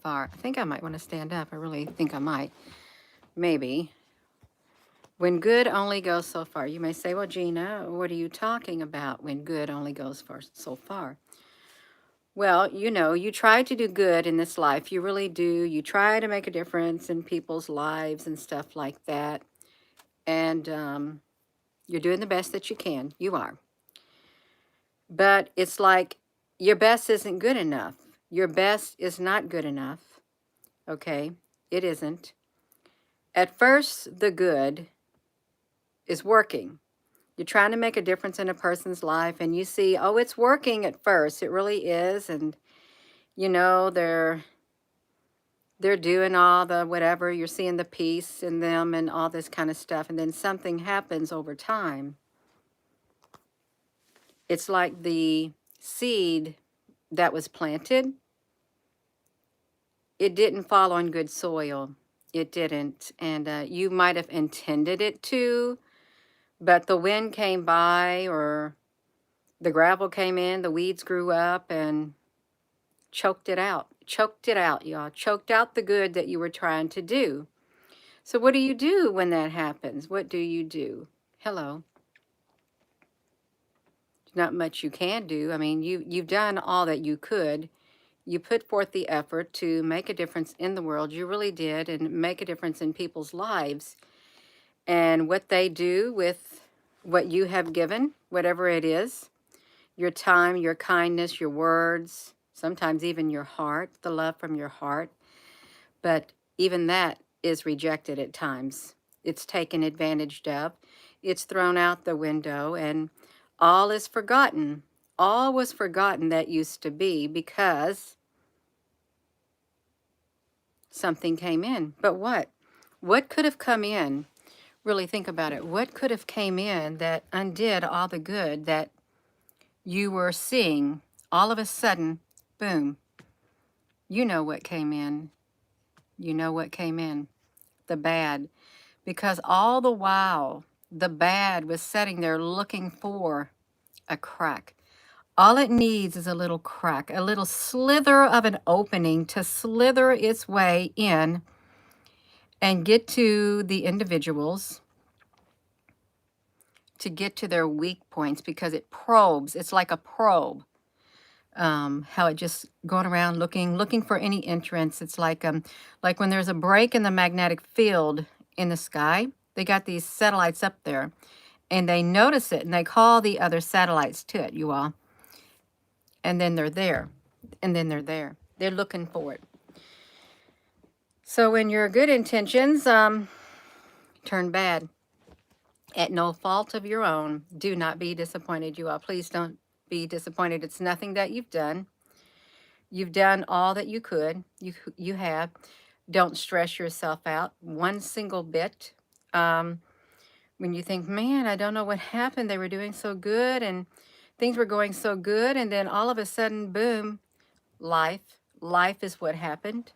far. I think I might want to stand up. I really think I might. Maybe. When good only goes so far. You may say, well, Gina, what are you talking about when good only goes so far? Well, you know, you try to do good in this life. You really do. You try to make a difference in people's lives and stuff like that. And you're doing the best that you can. You are. But it's like your best isn't good enough. Your best is not good enough. Okay? It isn't. At first, the good is working. You're trying to make a difference in a person's life and you see, oh, it's working at first. It really is. And, you know, they're doing all the whatever. You're seeing the peace in them and all this kind of stuff. And then something happens over time. It's like the seed that was planted. It didn't fall on good soil. It didn't. And you might have intended it to, but the wind came by or the gravel came in, the weeds grew up and choked it out. Choked it out, y'all. Choked out the good that you were trying to do. So what do you do when that happens? What do you do? Hello. Not much you can do. I mean, you've done all that you could. You put forth the effort to make a difference in the world. You really did, and make a difference in people's lives. And what they do with what you have given, whatever it is, your time, your kindness, your words, sometimes even your heart, the love from your heart. But even that is rejected at times. It's taken advantage of. It's thrown out the window and all is forgotten. All was forgotten that used to be because something came in. But what? What could have come in? Really think about it. What could have came in that undid all the good that you were seeing? All of a sudden, boom. You know what came in. You know what came in. The bad. Because all the while, the bad was sitting there looking for a crack. All it needs is a little crack, a little slither of an opening to slither its way in and get to the individuals, to get to their weak points, because it probes. It's like a probe. How it just going around looking for any entrance. It's like when there's a break in the magnetic field in the sky. They got these satellites up there, and they notice it, and they call the other satellites to it, you all. And then they're there, and then they're there. They're looking for it. So when your good intentions turn bad, at no fault of your own, do not be disappointed, you all. Please don't be disappointed. It's nothing that you've done. You've done all that you could. You have. Don't stress yourself out one single bit. When you think, man, I don't know what happened. They were doing so good and things were going so good. And then all of a sudden, boom, life. Life is what happened.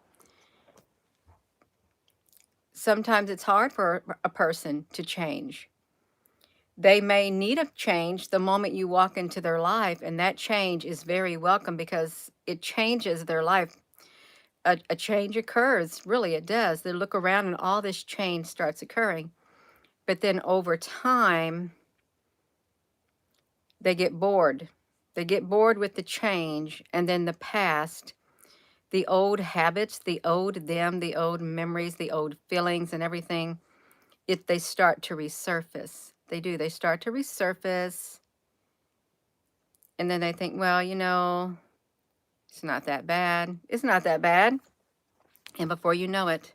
Sometimes it's hard for a person to change. They may need a change the moment you walk into their life, and that change is very welcome because it changes their life. A change occurs, really it does. They look around and all this change starts occurring. But then over time, they get bored. They get bored with the change, and then the past, the old habits, the old them, the old memories, the old feelings and everything, they start to resurface. They do. They start to resurface. And then they think, well, you know, it's not that bad. It's not that bad. And before you know it,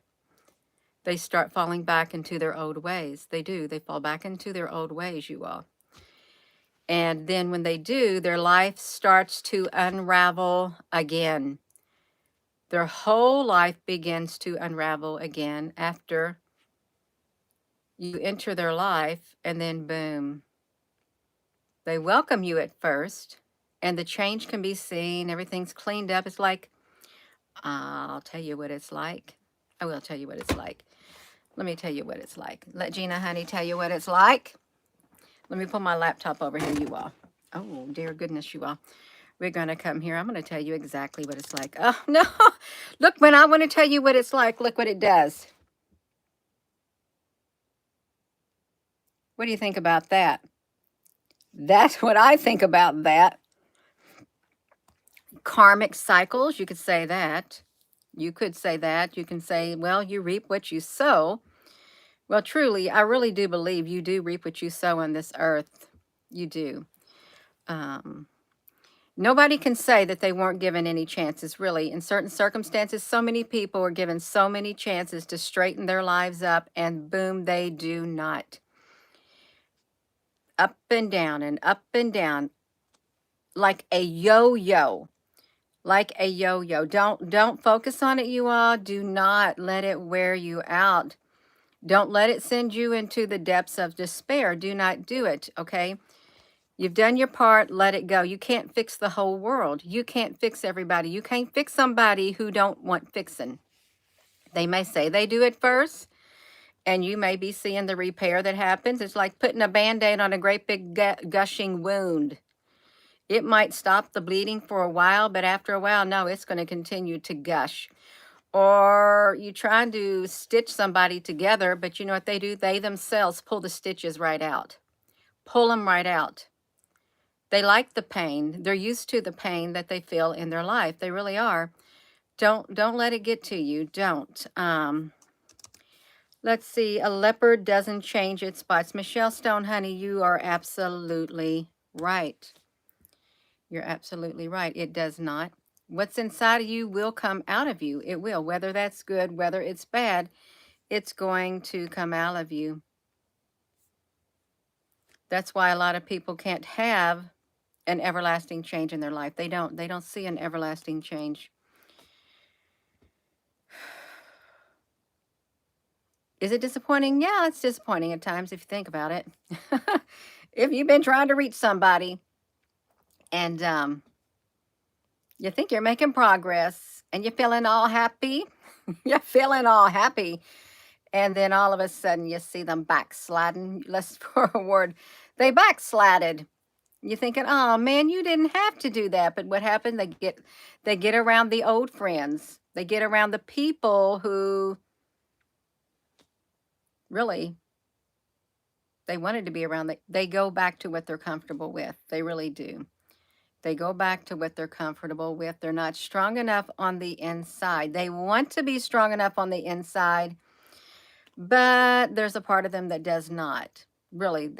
they start falling back into their old ways. They do. They fall back into their old ways, you all. And then when they do, their life starts to unravel again. Their whole life begins to unravel again after you enter their life, and then boom. They welcome you at first, and the change can be seen. Everything's cleaned up. It's like, I'll tell you what it's like. I will tell you what it's like. Let me tell you what it's like. Let Gina, honey, tell you what it's like. Let me pull my laptop over here, you all. Oh, dear goodness, you all. We're going to come here. I'm going to tell you exactly what it's like. Oh, no. Look, when I want to tell you what it's like, look what it does. What do you think about that? That's what I think about that. Karmic cycles, you could say that. You could say that. You can say, well, you reap what you sow. Well, truly, I really do believe you do reap what you sow on this earth. You do. Um, Nobody can say that they weren't given any chances, really. In certain circumstances, so many people are given so many chances to straighten their lives up, and boom, they do not. Up and down, like a yo-yo. Like a yo-yo. Don't focus on it, you all. Do not let it wear you out. Don't let it send you into the depths of despair. Do not do it, okay? You've done your part, let it go. You can't fix the whole world. You can't fix everybody. You can't fix somebody who don't want fixing. They may say they do it first, and you may be seeing the repair that happens. It's like putting a Band-Aid on a great big gushing wound. It might stop the bleeding for a while, but after a while, no, it's going to continue to gush. Or you try to stitch somebody together, but you know what they do? They themselves pull the stitches right out. Pull them right out. They like the pain. They're used to the pain that they feel in their life. They really are. Don't let it get to you. Don't. Let's see. A leopard doesn't change its spots. Michelle Stone, honey, you are absolutely right. You're absolutely right. It does not. What's inside of you will come out of you. It will. Whether that's good, whether it's bad, it's going to come out of you. That's why a lot of people can't have an everlasting change in their life. They don't see an everlasting change. Is it disappointing? Yeah, it's disappointing at times if you think about it. If you've been trying to reach somebody and you think you're making progress and you're feeling all happy, you're feeling all happy, and then all of a sudden you see them backsliding. Let's for a word, they backslided. You're thinking, oh man, you didn't have to do that. But what happened? They get around the old friends. They get around the people who really they wanted to be around. They go back to what they're comfortable with. They really do. They go back to what they're comfortable with. They're not strong enough on the inside. They want to be strong enough on the inside, but there's a part of them that does not. Really,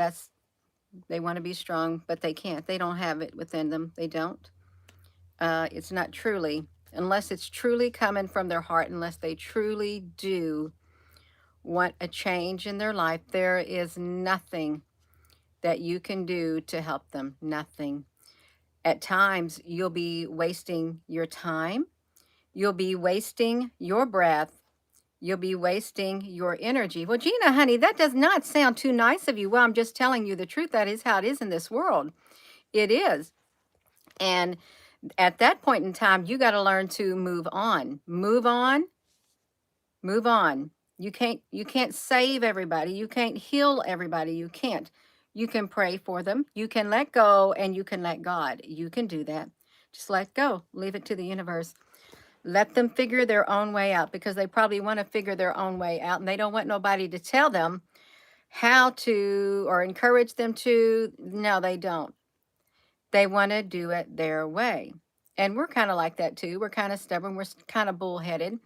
they want to be strong, but they can't. They don't have it within them. They don't. It's not truly, unless it's truly coming from their heart, unless they truly do want a change in their life, there is nothing that you can do to help them. Nothing. At times, you'll be wasting your time. You'll be wasting your breath. You'll be wasting your energy. Well, Gina, honey, that does not sound too nice of you. Well, I'm just telling you the truth. That is how it is in this world. It is. And at that point in time, you got to learn to move on. Move on. Move on. You can't save everybody. You can't heal everybody. You can't. You can pray for them. You can let go and you can let God. You can do that. Just let go. Leave it to the universe. Let them figure their own way out because they probably want to figure their own way out and they don't want nobody to tell them how to or encourage them to. No, they don't. They want to do it their way. And we're kind of like that too. We're kind of stubborn. We're kind of bullheaded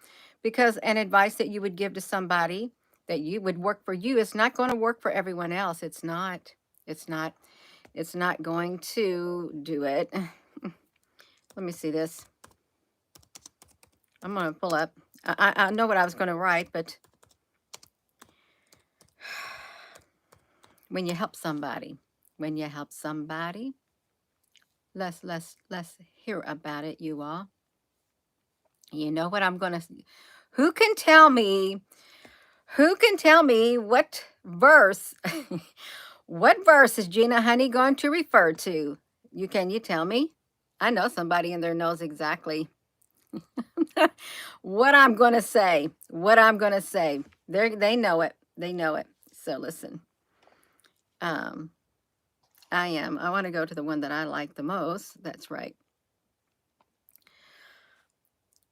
because an advice that you would give to somebody that you would work for you is not going to work for everyone else. It's not. It's not. It's not going to do it. Let me see this. I'm going to pull up. I know what I was going to write, but when you help somebody, let's hear about it, you all. You know what I'm going to who can tell me what verse what verse is Gina Honey going to refer to? Can you tell me? I know somebody in there knows exactly what I'm going to say. They know it. They know it. So listen. I want to go to the one that I like the most. That's right.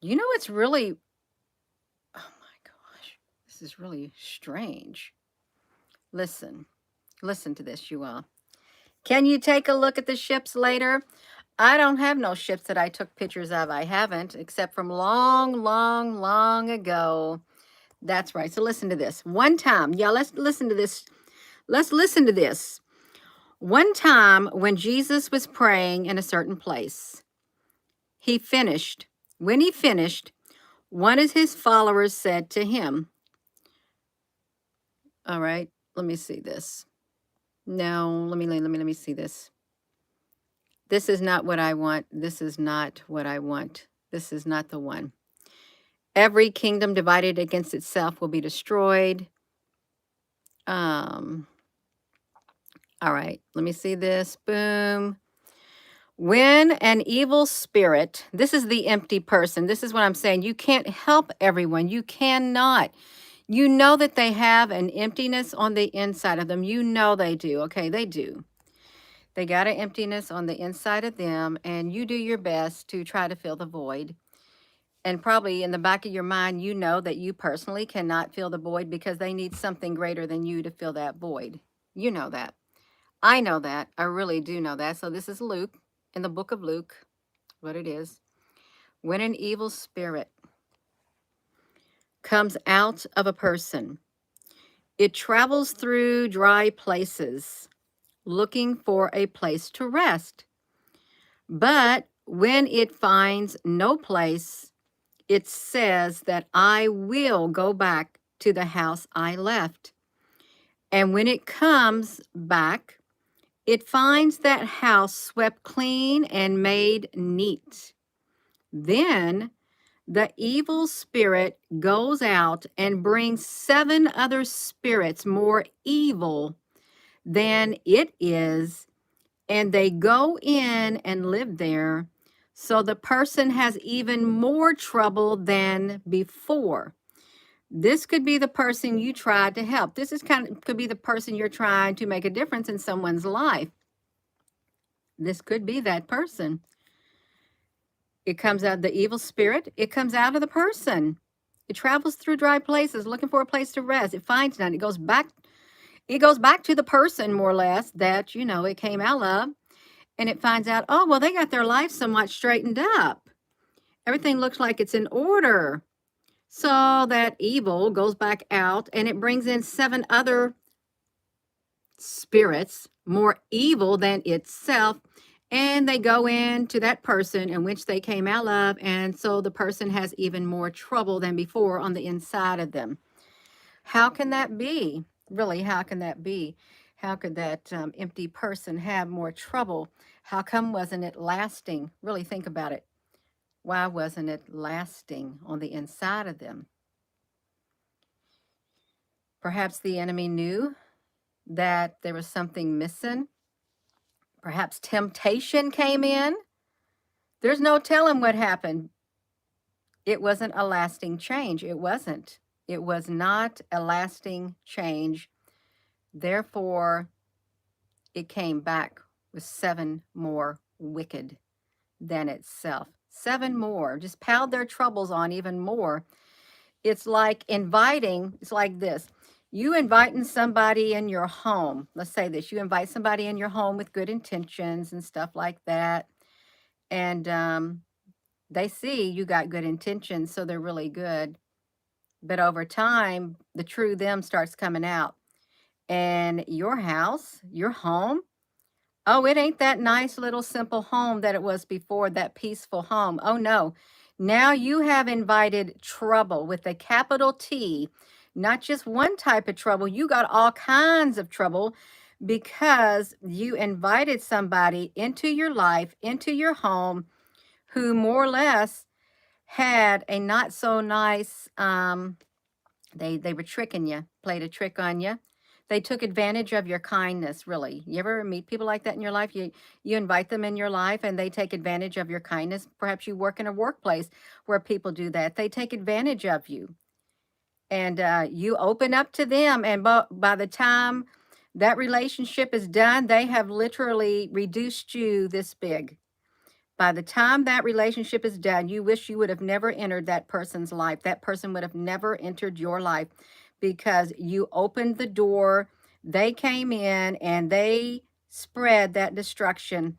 You know, it's really, oh my gosh, this is really strange. Listen, listen to this, you all. Can you take a look at the ships later? I don't have no ships that I took pictures of. I haven't, except from long, long, long ago. That's right. So listen to this. One time, yeah, let's listen to this. Let's listen to this. One time when Jesus was praying in a certain place, he finished. When he finished, one of his followers said to him, all right, let me see this. No, let me see this. This is not what I want. This is not what I want. This is not the one. Every kingdom divided against itself will be destroyed. All right, let me see this. Boom. When an evil spirit, this is the empty person. This is what I'm saying. You can't help everyone. You cannot. You know that they have an emptiness on the inside of them. You know they do. Okay, they do. They got an emptiness on the inside of them, and you do your best to try to fill the void. And probably in the back of your mind, you know that you personally cannot fill the void because they need something greater than you to fill that void. You know that. I know that. I really do know that. So this is Luke, in the book of Luke, what it is. When an evil spirit comes out of a person, it travels through dry places looking for a place to rest. But when it finds no place, it says that I will go back to the house I left. And when it comes back, it finds that house swept clean and made neat. Then the evil spirit goes out and brings 7 other spirits more evil than it is, and they go in and live there. So the person has even more trouble than before. This could be the person you tried to help. This is could be the person you're trying to make a difference in someone's life. This could be that person. It comes out, the evil spirit, it comes out of the person. It travels through dry places looking for a place to rest. It finds none. It goes back to the person, more or less, that it came out of. And it finds out, oh, well, they got their life somewhat straightened up. Everything looks like it's in order. So that evil goes back out and it brings in 7 other spirits more evil than itself. And they go into that person in which they came out of. And so the person has even more trouble than before on the inside of them. How can that be? Really, how can that be? How could that empty person have more trouble? How come wasn't it lasting? Really think about it. Why wasn't it lasting on the inside of them? Perhaps the enemy knew that there was something missing. Perhaps temptation came in. There's no telling what happened. It wasn't a lasting change. It wasn't. It was not a lasting change. Therefore, it came back with 7 more wicked than itself. 7 more. Just piled their troubles on even more. It's like it's like this. You inviting somebody in your home. Let's say this. You invite somebody in your home with good intentions and stuff like that. And they see you got good intentions, so they're really good. But over time, the true them starts coming out. And your house, your home, oh, it ain't that nice little simple home that it was before, that peaceful home. Oh, no. Now you have invited trouble with a capital T, not just one type of trouble. You got all kinds of trouble because you invited somebody into your life, into your home, who more or less had a not so nice, they were tricking you, played a trick on you. They took advantage of your kindness, really. You ever meet people like that in your life? You invite them in your life and they take advantage of your kindness. Perhaps you work in a workplace where people do that. They take advantage of you. And you open up to them, and by the time that relationship is done, they have literally reduced you this big. By the time that relationship is done, you wish you would have never entered that person's life. That person would have never entered your life because you opened the door. They came in and they spread that destruction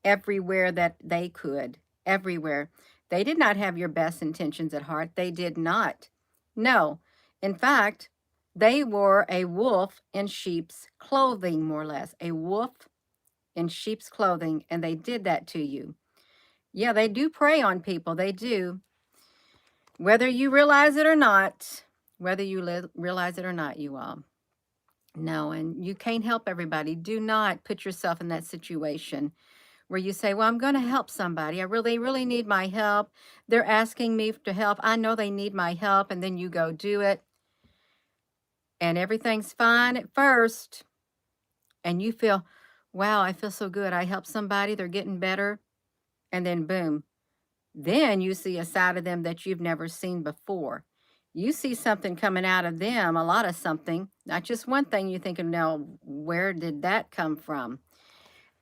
everywhere that they could, everywhere. They did not have your best intentions at heart. They did not. No. In fact, they were a wolf in sheep's clothing, more or less. A wolf in sheep's clothing, and they did that to you. Yeah, they do prey on people. They do. Whether you realize it or not, whether you realize it or not, you all. No, and you can't help everybody. Do not put yourself in that situation where you say, well, I'm going to help somebody. I really, really need my help. They're asking me to help. I know they need my help. And then you go do it. And everything's fine at first. And you feel, wow, I feel so good. I helped somebody. They're getting better. And then boom. Then you see a side of them that you've never seen before. You see something coming out of them, a lot of something, not just one thing. You think, now, where did that come from?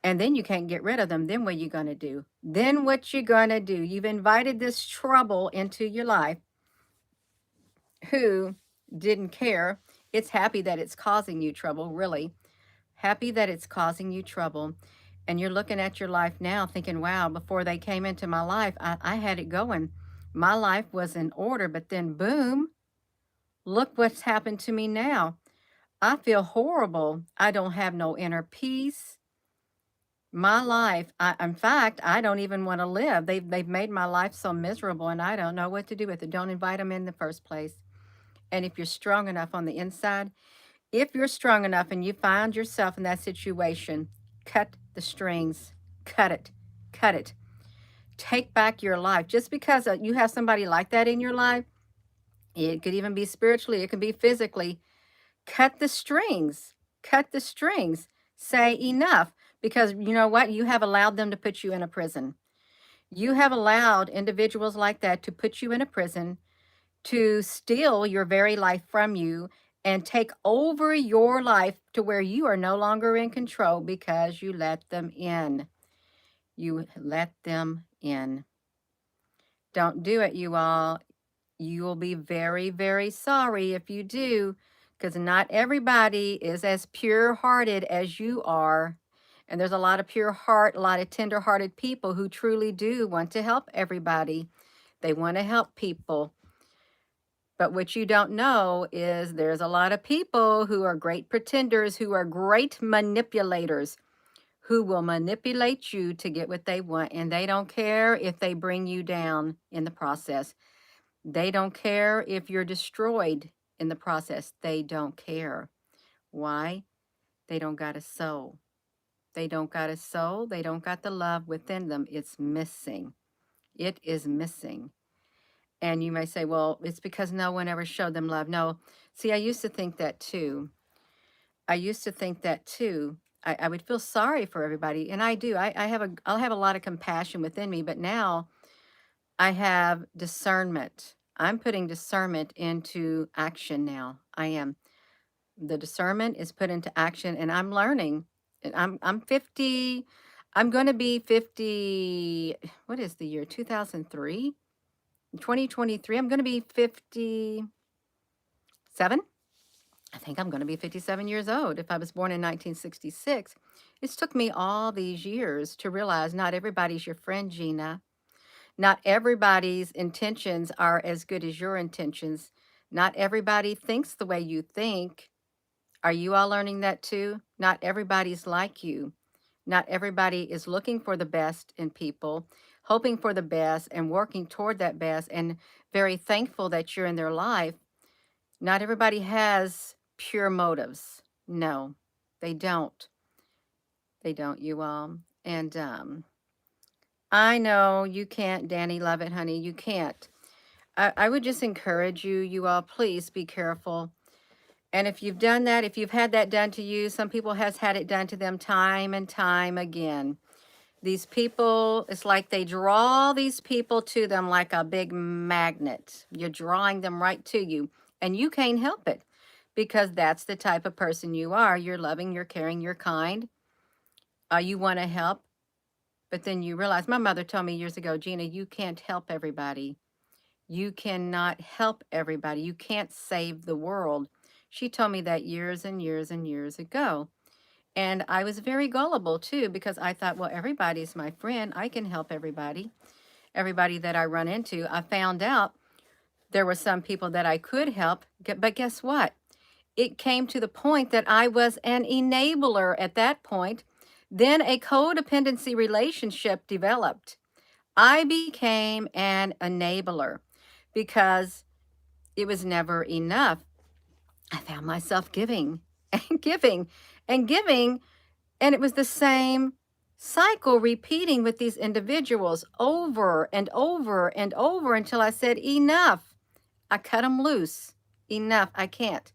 And then you can't get rid of them. Then what are you going to do? Then what you going to do? You've invited this trouble into your life who didn't care. It's happy that it's causing you trouble, really. Happy that it's causing you trouble. And you're looking at your life now thinking, wow, before they came into my life, I had it going. My life was in order, but then boom, look what's happened to me now. I feel horrible. I don't have no inner peace. My life, in fact, I don't even want to live. They've made my life so miserable, and I don't know what to do with it. Don't invite them in the first place. And if you're strong enough on the inside, if you're strong enough and you find yourself in that situation, cut the strings, cut it, cut it. Take back your life. Just because you have somebody like that in your life, it could even be spiritually, it could be physically. Cut the strings, cut the strings. Say enough, because you know what? You have allowed them to put you in a prison. You have allowed individuals like that to put you in a prison, to steal your very life from you and take over your life to where you are no longer in control because you let them in. You let them in. Don't do it, you all. You will be very, very sorry if you do, because not everybody is as pure-hearted as you are. And there's a lot of pure heart, a lot of tender-hearted people who truly do want to help everybody. They want to help people. But what you don't know is there's a lot of people who are great pretenders, who are great manipulators, who will manipulate you to get what they want. And they don't care if they bring you down in the process. They don't care if you're destroyed in the process. They don't care. Why? They don't got a soul. They don't got a soul. They don't got the love within them. It's missing. It is missing. And you may say, well, it's because no one ever showed them love. No. See, I used to think that too. I used to think that too. I would feel sorry for everybody. And I do. I'll have a lot of compassion within me. But now I have discernment. I'm putting discernment into action now. I am. The discernment is put into action, and I'm learning. And I'm 50. I'm going to be 50. What is the year? 2003? 2023. I'm going to be 57. I think I'm going to be 57 years old. If I was born in 1966, it's took me all these years to realize not everybody's your friend, Gina. Not everybody's intentions are as good as your intentions. Not everybody thinks the way you think. Are you all learning that too? Not everybody's like you. Not everybody is looking for the best in people, hoping for the best and working toward that best and very thankful that you're in their life. Not everybody has pure motives. No, they don't. They don't, you all. And I know you can't, Danny, love it, honey. You can't. I would just encourage you, you all, please be careful. And if you've done that, if you've had that done to you, some people has had it done to them time and time again. These people, it's like they draw these people to them like a big magnet. You're drawing them right to you, and you can't help it because that's the type of person you are. You're loving, you're caring, you're kind. You want to help. But then you realize, my mother told me years ago, Gina, you can't help everybody. You cannot help everybody. You can't save the world. She told me that years and years and years ago. And I was very gullible too, because I thought, well, everybody's my friend. I can help everybody. Everybody that I run into. I found out there were some people that I could help, but guess what? It came to the point that I was an enabler at that point. Then a codependency relationship developed. I became an enabler because it was never enough. I found myself giving and giving and giving, and it was the same cycle repeating with these individuals over and over and over until I said, enough. I cut them loose. Enough. I can't.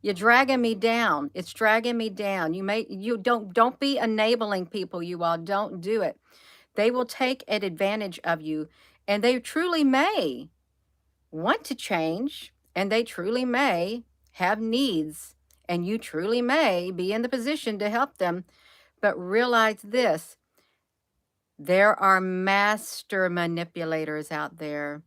You're dragging me down. It's dragging me down. You don't be enabling people, you all. Don't do it. They will take an advantage of you, and they truly may want to change, and they truly may have needs, and you truly may be in the position to help them. But realize this, there are master manipulators out there,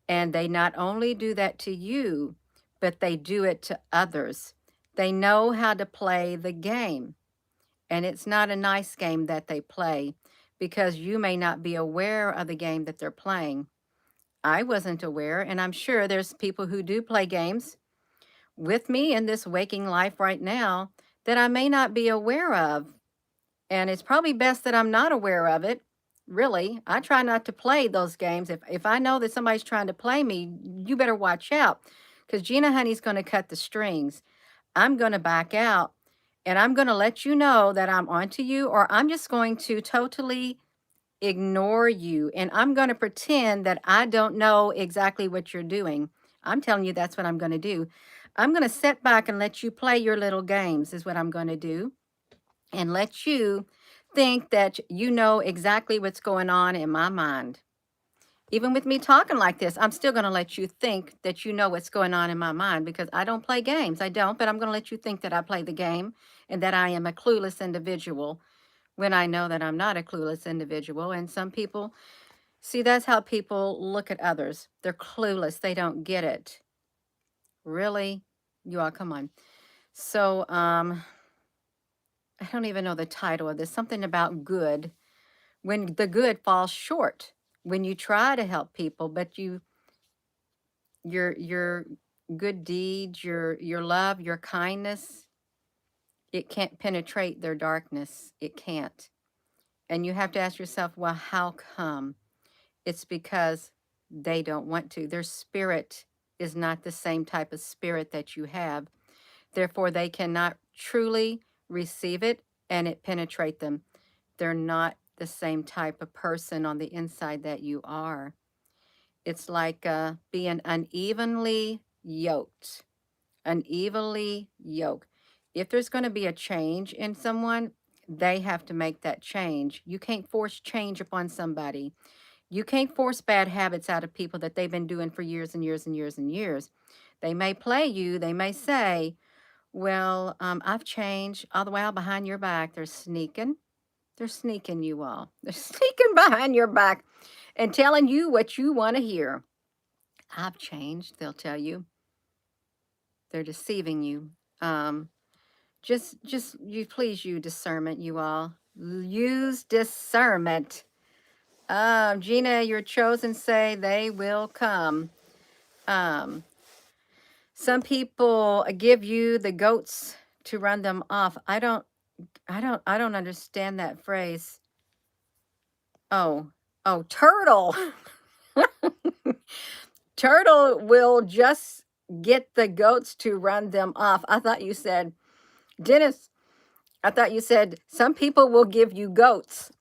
and they not only do that to you, but they do it to others. They know how to play the game, and it's not a nice game that they play because you may not be aware of the game that they're playing. I wasn't aware, and I'm sure there's people who do play games with me in this waking life right now that I may not be aware of. And it's probably best that I'm not aware of it. Really, I try not to play those games. If I know that somebody's trying to play me, you better watch out because Gina Honey's going to cut the strings. I'm going to back out and I'm going to let you know that I'm onto you, or I'm just going to totally ignore you, and I'm going to pretend that I don't know exactly what you're doing. I'm telling you that's what I'm going to do. I'm going to sit back and let you play your little games is what I'm going to do, and let you think that you know exactly what's going on in my mind. Even with me talking like this, I'm still going to let you think that you know what's going on in my mind because I don't play games. I don't, but I'm going to let you think that I play the game and that I am a clueless individual when I know that I'm not a clueless individual. And some people, see, that's how people look at others. They're clueless. They don't get it. Really? You all, come on. So, I don't even know the title of this. Something about good. When the good falls short. When you try to help people, but your good deeds, your love, your kindness, it can't penetrate their darkness. It can't. And you have to ask yourself, well, how come? It's because they don't want to. Their spirit is not the same type of spirit that you have. Therefore, they cannot truly receive it and it penetrate them. They're not the same type of person on the inside that you are. It's like being unevenly yoked. Unevenly yoked. If there's going to be a change in someone, they have to make that change. You can't force change upon somebody. You can't force bad habits out of people that they've been doing for years and years and years and years. They may play you. They may say, well, I've changed all the while behind your back. They're sneaking. They're sneaking, you all. They're sneaking behind your back and telling you what you want to hear. I've changed, they'll tell you. They're deceiving you. Just you please use discernment, you all. Use discernment. Gina, your chosen say they will come. Um, some people give you the goats to run them off. I don't understand that phrase. Oh, oh, turtle. Turtle will just get the goats to run them off. I thought you said, Dennis, I thought you said some people will give you goats.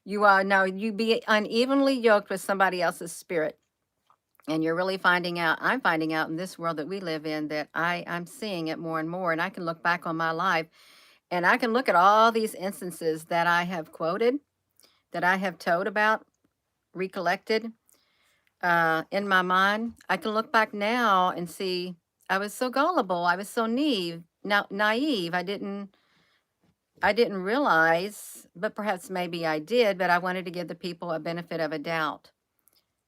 You are now, you be unevenly yoked with somebody else's spirit. And you're really finding out, I'm finding out in this world that we live in that I'm seeing it more and more. And I can look back on my life and I can look at all these instances that I have quoted, that I have told about, recollected in my mind. I can look back now and see I was so gullible. I was so naive. I didn't I didn't realize, but perhaps maybe I did, but I wanted to give the people a benefit of a doubt.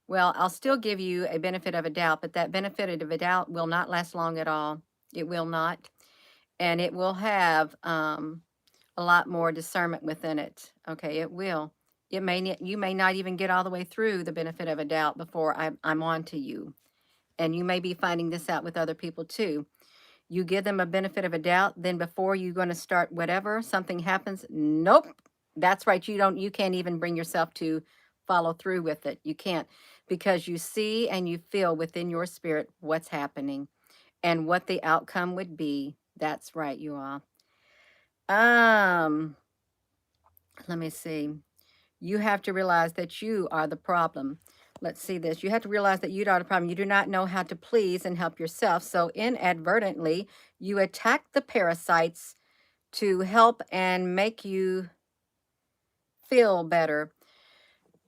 Well, I'll still give you a benefit of a doubt, but that benefit of a doubt will not last long at all. It will not. And it will have a lot more discernment within it. Okay, it will. You may not even get all the way through the benefit of a doubt before I'm on to you. And you may be finding this out with other people too. You give them a benefit of a doubt, then before you're going to start whatever, something happens. Nope. That's right. You can't even bring yourself to follow through with it. You can't, because you see and you feel within your spirit what's happening and what the outcome would be. That's right, you all. Um, Let me see. You have to realize that you are the problem. Let's see this. You have to realize that you are the problem. You do not know how to please and help yourself. So inadvertently, you attack the parasites to help and make you feel better.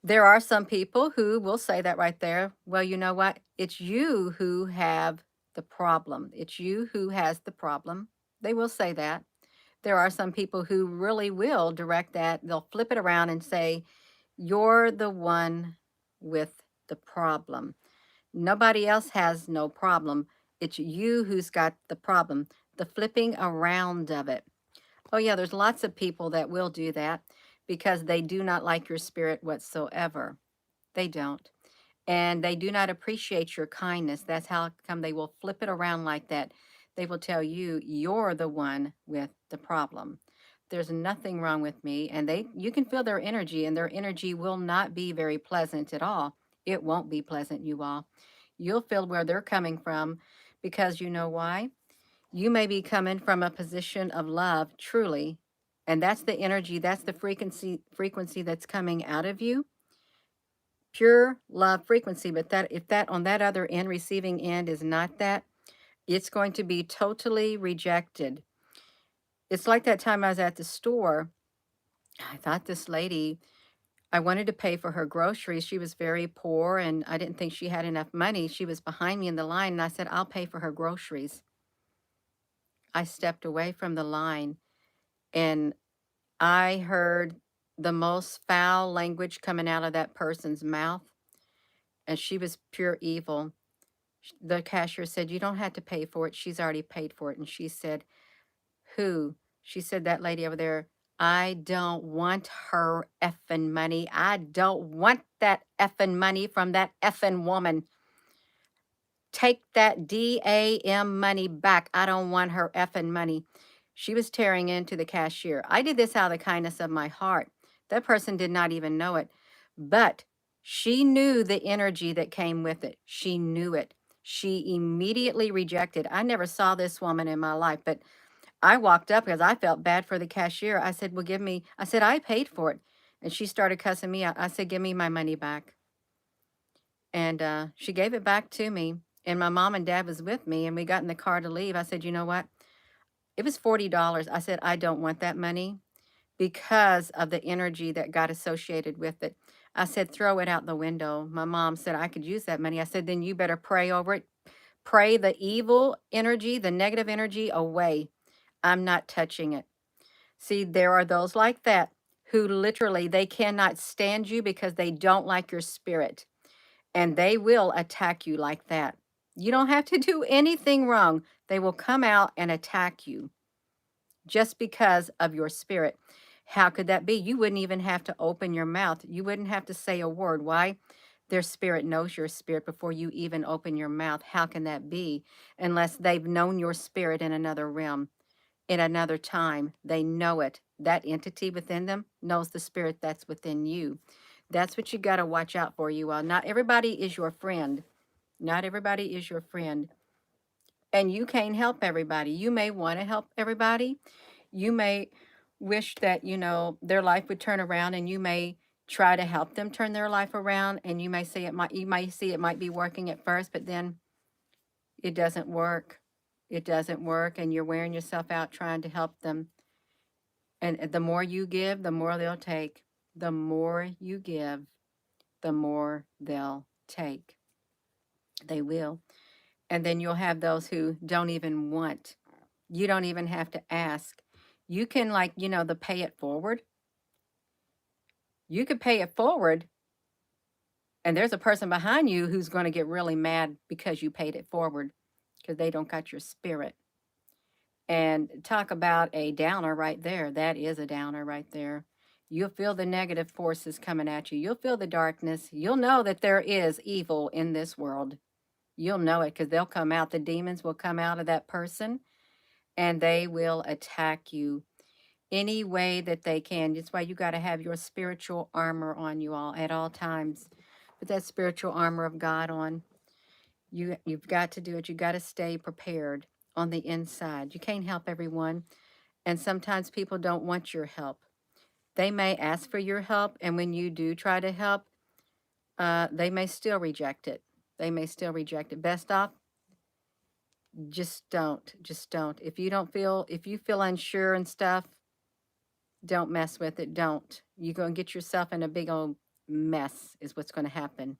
There are some people who will say that right there. Well, you know what? It's you who have the problem. It's you who has the problem. They will say that. There are some people who really will direct that. They'll flip it around and say, you're the one with the problem. Nobody else has no problem. It's you who's got the problem. The flipping around of it. Oh, yeah, there's lots of people that will do that because they do not like your spirit whatsoever. They don't. And they do not appreciate your kindness. That's how come they will flip it around like that. They will tell you you're the one with the problem. There's nothing wrong with me. And you can feel their energy, and their energy will not be very pleasant at all. It won't be pleasant, you all. You'll feel where they're coming from because you know why? You may be coming from a position of love, truly. And that's the energy, that's the frequency that's coming out of you, pure love frequency. But that if that on that other end, receiving end, is not that, it's going to be totally rejected. It's like that time I was at the store. I thought this lady, I wanted to pay for her groceries. She was very poor and I didn't think she had enough money. She was behind me in the line and I said, I'll pay for her groceries. I stepped away from the line and I heard the most foul language coming out of that person's mouth, and she was pure evil. The cashier said, you don't have to pay for it. She's already paid for it. And she said, who? She said, that lady over there. I don't want her effing money. I don't want that effing money from that effing woman. Take that DAM money back. I don't want her effing money. She was tearing into the cashier. I did this out of the kindness of my heart. That person did not even know it, but she knew the energy that came with it. She knew it. She immediately rejected. I never saw this woman in my life, but I walked up because I felt bad for the cashier. I said, well, I said, I paid for it. And she started cussing me out. I said, give me my money back. And she gave it back to me. And my mom and dad was with me, and we got in the car to leave. I said, you know what? It was $40. I said, I don't want that money because of the energy that got associated with it. I said, throw it out the window. My mom said, I could use that money. I said, then you better pray over it. Pray the evil energy, the negative energy away. I'm not touching it. See, there are those like that who literally, they cannot stand you because they don't like your spirit. And they will attack you like that. You don't have to do anything wrong. They will come out and attack you just because of your spirit. How could that be? You wouldn't even have to open your mouth. You wouldn't have to say a word. Why? Their spirit knows your spirit before you even open your mouth. How can that be? Unless they've known your spirit in another realm, in another time. They know it. That entity within them knows the spirit that's within you. That's what you got to watch out for, you all. Not everybody is your friend. Not everybody is your friend. And you can't help everybody. You may want to help everybody. You may wish that, their life would turn around, and you may try to help them turn their life around, and you might see it might be working at first, but then it doesn't work. It doesn't work, and you're wearing yourself out trying to help them. And the more you give, the more they'll take. The more you give, the more they'll take. They will. And then you'll have those who don't even want. You don't even have to ask. You can, like, the pay it forward. You could pay it forward, and there's a person behind you who's going to get really mad because you paid it forward because they don't got your spirit. And talk about a downer right there. That is a downer right there. You'll feel the negative forces coming at you. You'll feel the darkness. You'll know that there is evil in this world. You'll know it because they'll come out. The demons will come out of that person and they will attack you any way that they can. That's why you got to have your spiritual armor on you all at all times. Put that spiritual armor of God on. You've got to do it. You got to stay prepared on the inside. You can't help everyone. And sometimes people don't want your help. They may ask for your help, and when you do try to help, they may still reject it. They may still reject it. Best off, just don't. Just don't. If you feel unsure and stuff, don't mess with it. Don't. You're going to get yourself in a big old mess, is what's going to happen.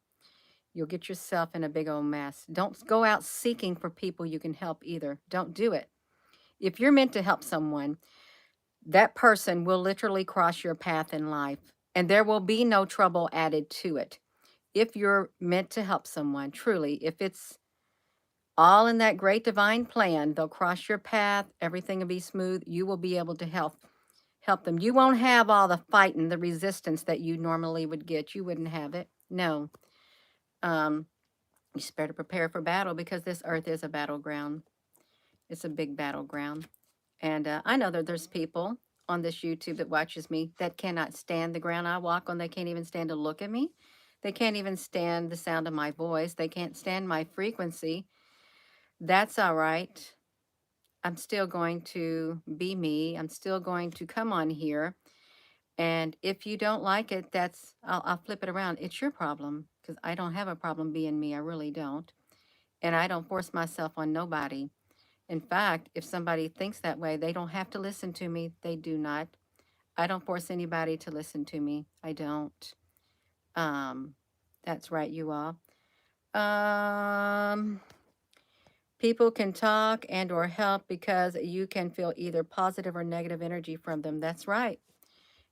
You'll get yourself in a big old mess. Don't go out seeking for people you can help either. Don't do it. If you're meant to help someone, that person will literally cross your path in life, and there will be no trouble added to it. If you're meant to help someone, truly, if it's all in that great divine plan, they'll cross your path, everything will be smooth, you will be able to help them. You won't have all the fighting, the resistance that you normally would get. You wouldn't have it. No. You just better prepare for battle because this earth is a battleground. It's a big battleground. And I know that there's people on this YouTube that watches me that cannot stand the ground I walk on. They can't even stand to look at me. They can't even stand the sound of my voice. They can't stand my frequency. That's all right. I'm still going to be me. I'm still going to come on here. And if you don't like it, I'll flip it around. It's your problem because I don't have a problem being me. I really don't. And I don't force myself on nobody. In fact, if somebody thinks that way, they don't have to listen to me. They do not. I don't force anybody to listen to me. I don't. That's right, you all. People can talk and or help because you can feel either positive or negative energy from them. That's right.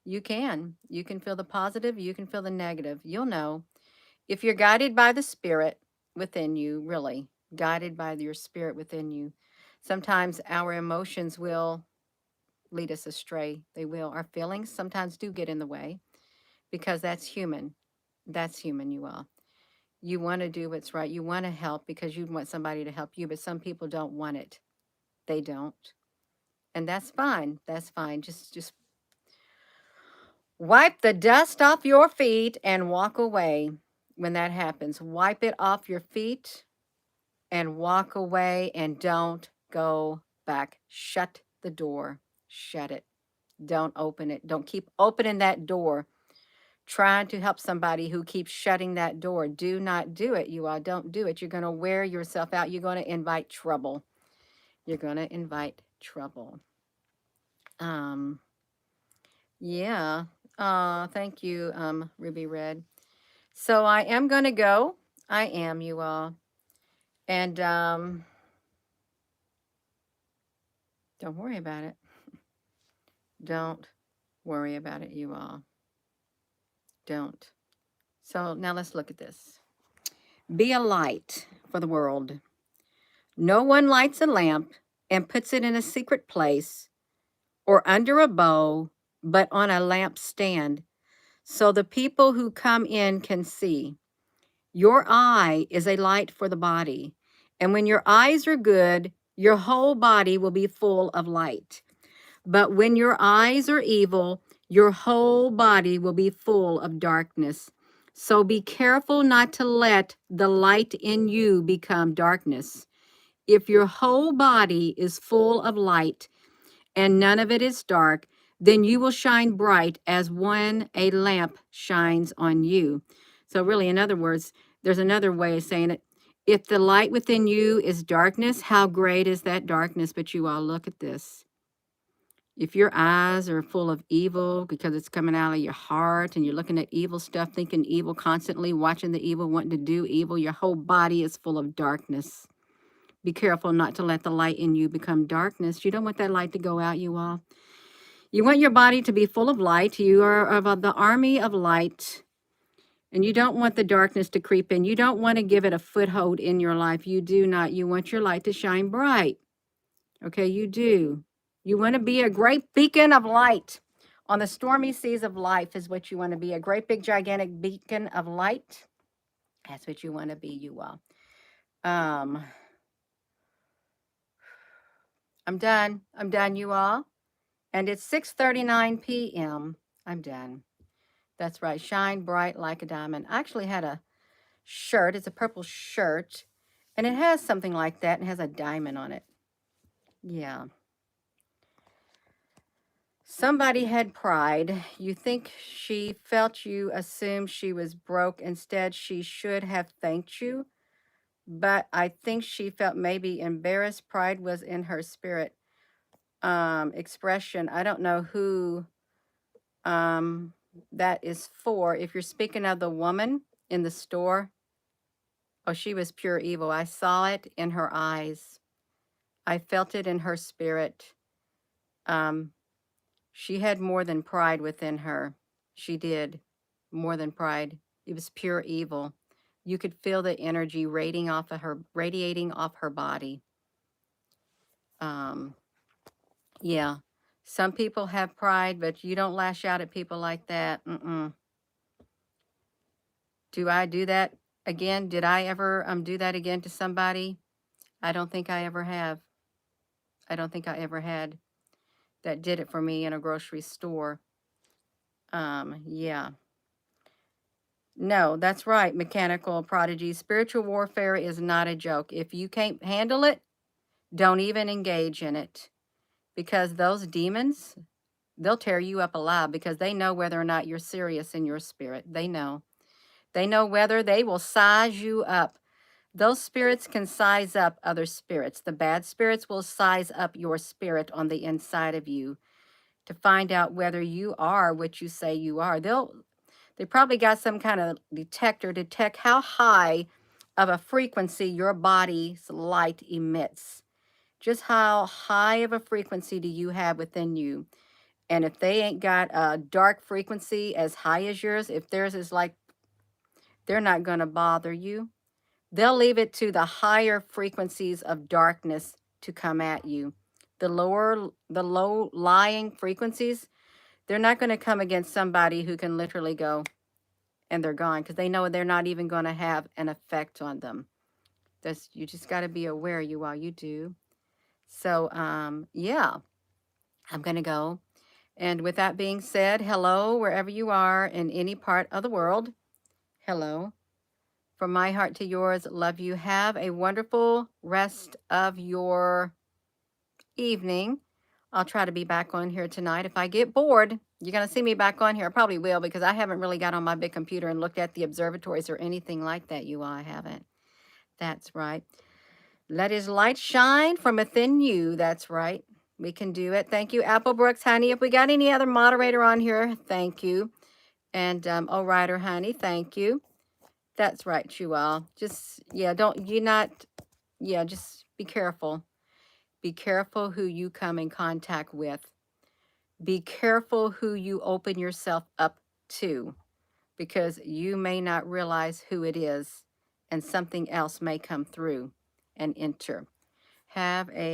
You can. You can feel the positive. You can feel the negative. You'll know. If you're guided by the spirit within you, really, guided by your spirit within you, sometimes our emotions will lead us astray. They will. Our feelings sometimes do get in the way because that's human. That's human, you all. You want to do what's right. You want to help because you want somebody to help you, but some people don't want it. They don't. And that's fine. That's fine. Just wipe the dust off your feet and walk away when that happens. Wipe it off your feet and walk away and don't go back. Shut the door. Shut it. Don't open it. Don't keep opening that door, trying to help somebody who keeps shutting that door. Do not do it, you all. Don't do it. You're going to wear yourself out. You're going to invite trouble. You're going to invite trouble. Yeah. Thank you, Ruby Red. So I am going to go. I am, you all. And don't worry about it. Don't worry about it, you all. Don't. So now let's look at this. Be a light for the world. No one lights a lamp and puts it in a secret place or under a bowl, but on a lampstand, so the people who come in can see. Your eye is a light for the body, and when your eyes are good, your whole body will be full of light. But when your eyes are evil, your whole body will be full of darkness. So be careful not to let the light in you become darkness. If your whole body is full of light and none of it is dark, then you will shine bright as when a lamp shines on you. So really, in other words, there's another way of saying it. If the light within you is darkness, how great is that darkness? But you all look at this. If your eyes are full of evil because it's coming out of your heart and you're looking at evil stuff, thinking evil constantly, watching the evil, wanting to do evil, your whole body is full of darkness. Be careful not to let the light in you become darkness. You don't want that light to go out, you all. You want your body to be full of light. You are of the army of light. And you don't want the darkness to creep in. You don't want to give it a foothold in your life. You do not. You want your light to shine bright. Okay, you do. You want to be a great beacon of light on the stormy seas of life is what you want to be. A great big gigantic beacon of light. That's what you want to be, you all. I'm done. I'm done, you all. And it's 6:39 p.m. I'm done. That's right. Shine bright like a diamond. I actually had a shirt. It's a purple shirt. And it has something like that and has a diamond on it. Yeah. Somebody had pride. You think she felt you assumed she was broke. Instead, she should have thanked you. But I think she felt maybe embarrassed. Pride was in her spirit. Expression. I don't know who that is for. If you're speaking of the woman in the store, oh, she was pure evil. I saw it in her eyes. I felt it in her spirit. She had more than pride within her. She did more than pride. It was pure evil. You could feel the energy radiating off her body. Yeah. Some people have pride, but you don't lash out at people like that. Do I do that again? Did I ever do that again to somebody? I don't think I ever have. I don't think I ever had that did it for me in a grocery store. Yeah. No, that's right, mechanical prodigy. Spiritual warfare is not a joke. If you can't handle it, don't even engage in it. Because those demons, they'll tear you up alive because they know whether or not you're serious in your spirit. They know. They know whether they will size you up. Those spirits can size up other spirits. The bad spirits will size up your spirit on the inside of you to find out whether you are what you say you are. They probably got some kind of detector to detect how high of a frequency your body's light emits. Just how high of a frequency do you have within you? And if they ain't got a dark frequency as high as yours, if theirs is like, they're not going to bother you. They'll leave it to the higher frequencies of darkness to come at you. The low lying frequencies, they're not going to come against somebody who can literally go and they're gone because they know they're not even going to have an effect on them. You just got to be aware you do. So, yeah, I'm going to go. And with that being said, hello, wherever you are in any part of the world. Hello. From my heart to yours, love you. Have a wonderful rest of your evening. I'll try to be back on here tonight. If I get bored, you're going to see me back on here. I probably will because I haven't really got on my big computer and looked at the observatories or anything like that. I haven't. That's right. Let his light shine from within you. That's right. We can do it. Thank you, Apple Brooks, honey. If we got any other moderator on here, thank you. And Ryder, honey, thank you. That's right, you all. Just, yeah, just be careful. Be careful who you come in contact with. Be careful who you open yourself up to because you may not realize who it is and something else may come through and enter. Have a